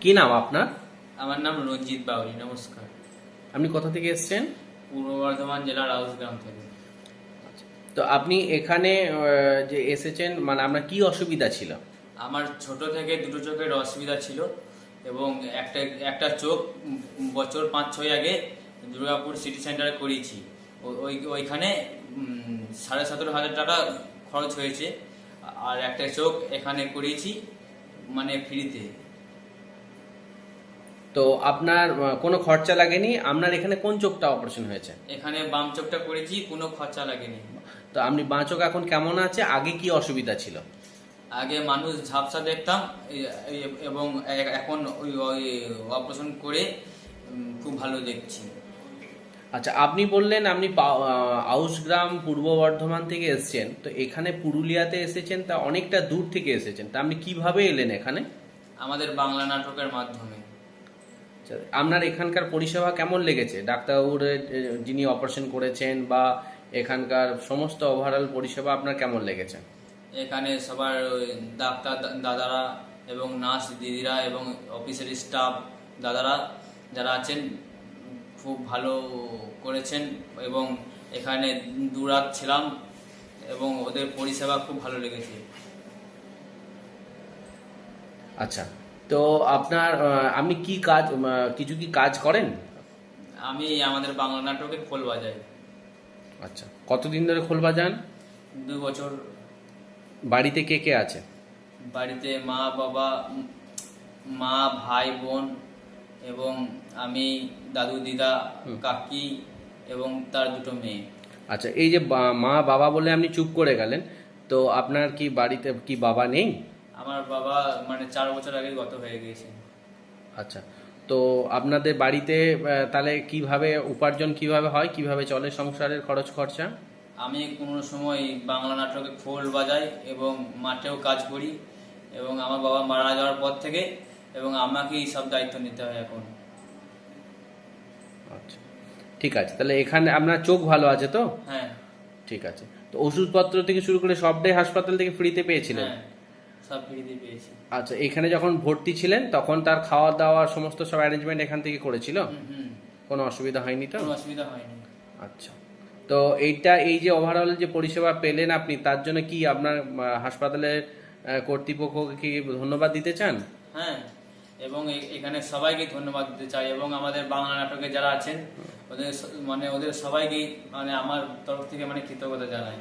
কি নাম আপনার? আমার নাম রঞ্জিত বাউরি। নমস্কার। আপনি কোথা থেকে এসেছেন? পূর্ব বর্ধমান জেলার আউসগ্রাম থেকে। তো আপনি এখানে যে এসেছেন, মানে আপনার কি অসুবিধা ছিল? আমার ছোট থেকে দুটো চোখের অসুবিধা ছিল এবং একটা একটা চোখ বছর 5-6 আগে দুর্গাপুর সিটি সেন্টারে করিয়েছি। ওইখানে 17,500 টাকা খরচ হয়েছে। আর একটা চোখ এখানে করিয়েছি, মানে ফ্রিতে। তো আপনার কোনো খরচা লাগেনি? আপনার এখানে কোন চোখটা অপারেশন হয়েছে? এখানে বাম চোখটা করেছি, কোনো খরচা লাগেনি। তো আপনি বাঁ চোখ এখন কেমন আছে? আগে কি অসুবিধা ছিল? আগে মানুষ ঝাপসা দেখতাম এবং এখন ওই অপারেশন করে খুব ভালো দেখছি। আচ্ছা, আপনি বললেন আপনি আউসগ্রাম পূর্ব বর্ধমান থেকে এসেছেন, তো এখানে পুরুলিয়াতে এসেছেন, তা অনেকটা দূর থেকে এসেছেন, তা আপনি কিভাবে এলেন এখানে? আমাদের বাংলা নাটকের মাধ্যমে। আচ্ছা, আপনার এখানকার পরিষেবা কেমন লেগেছে? ডাক্তারবাবুর যিনি অপারেশন করেছেন বা এখানকার সমস্ত ওভারঅল পরিষেবা আপনার কেমন লেগেছে? এখানে সবার ওই ডাক্তার দাদারা এবং নার্স দিদিরা এবং অফিসের স্টাফ দাদারা যারা আছেন খুব ভালো করেছেন এবং এখানে দুরাত ছিলাম এবং ওদের পরিষেবা খুব ভালো লেগেছে। আচ্ছা, তো আপনার আপনি কি কাজ, কিছু কি কাজ করেন? আমি আমাদের বাংলা নাটকে খোল বাজাই। আচ্ছা, কতদিন ধরে খোল বাজান? 2 বছর। বাড়িতে কে কে আছে? বাড়িতে মা বাবা, মা ভাই বোন এবং আমি, দাদু দিদা, কাকি এবং তার দুটো মেয়ে। আচ্ছা, এই যে মা বাবা বলে আপনি চুপ করে গেলেন, তো আপনার কি বাড়িতে কি বাবা নেই? আমার বাবা মানে 4 বছর আগে গত হয়ে গিয়েছেন। আচ্ছা, তো আপনাদের বাড়িতে তাহলে কিভাবে উপার্জন কিভাবে হয়, কিভাবে চলে সংসারের খরচ খরচা? আমি কোনো সময় বাংলা নাটকে খোল বাজাই এবং মাঠেও কাজ করি এবং আমার বাবা মারা যাওয়ার পর থেকে এবং আমাকেই সব দায়িত্ব নিতে হয় এখন। আচ্ছা, ঠিক আছে, তাহলে এখানে আপনার চোখ ভালো আছে তো? হ্যাঁ। ঠিক আছে, তো ওষুধপত্র থেকে শুরু করে সবটাই হাসপাতাল থেকে ফ্রিতে পেয়েছিলেন? হ্যাঁ, সব ফ্রিতে পেয়েছি। আচ্ছা, এখানে যখন ভর্তি ছিলেন তখন তার খাওয়া দাওয়া সমস্ত সব অ্যারেঞ্জমেন্ট এখান থেকে করেছিল? হুম। কোনো অসুবিধা হয়নি তো? কোনো অসুবিধা হয়নি। আচ্ছা, তো এই যে ওভারঅল যে পরিষেবা পেলেন আপনি, তার জন্য কি আপনার হাসপাতালের কর্তৃপক্ষকে কি ধন্যবাদ দিতে চান? হ্যাঁ, এবং এখানে সবাইকে ধন্যবাদ দিতে চাই এবং আমাদের বাংলা নাটকে যারা আছেন ওদের মানে ওদের সবাইকে মানে আমার তরফ থেকে মানে কৃতজ্ঞতা জানাই।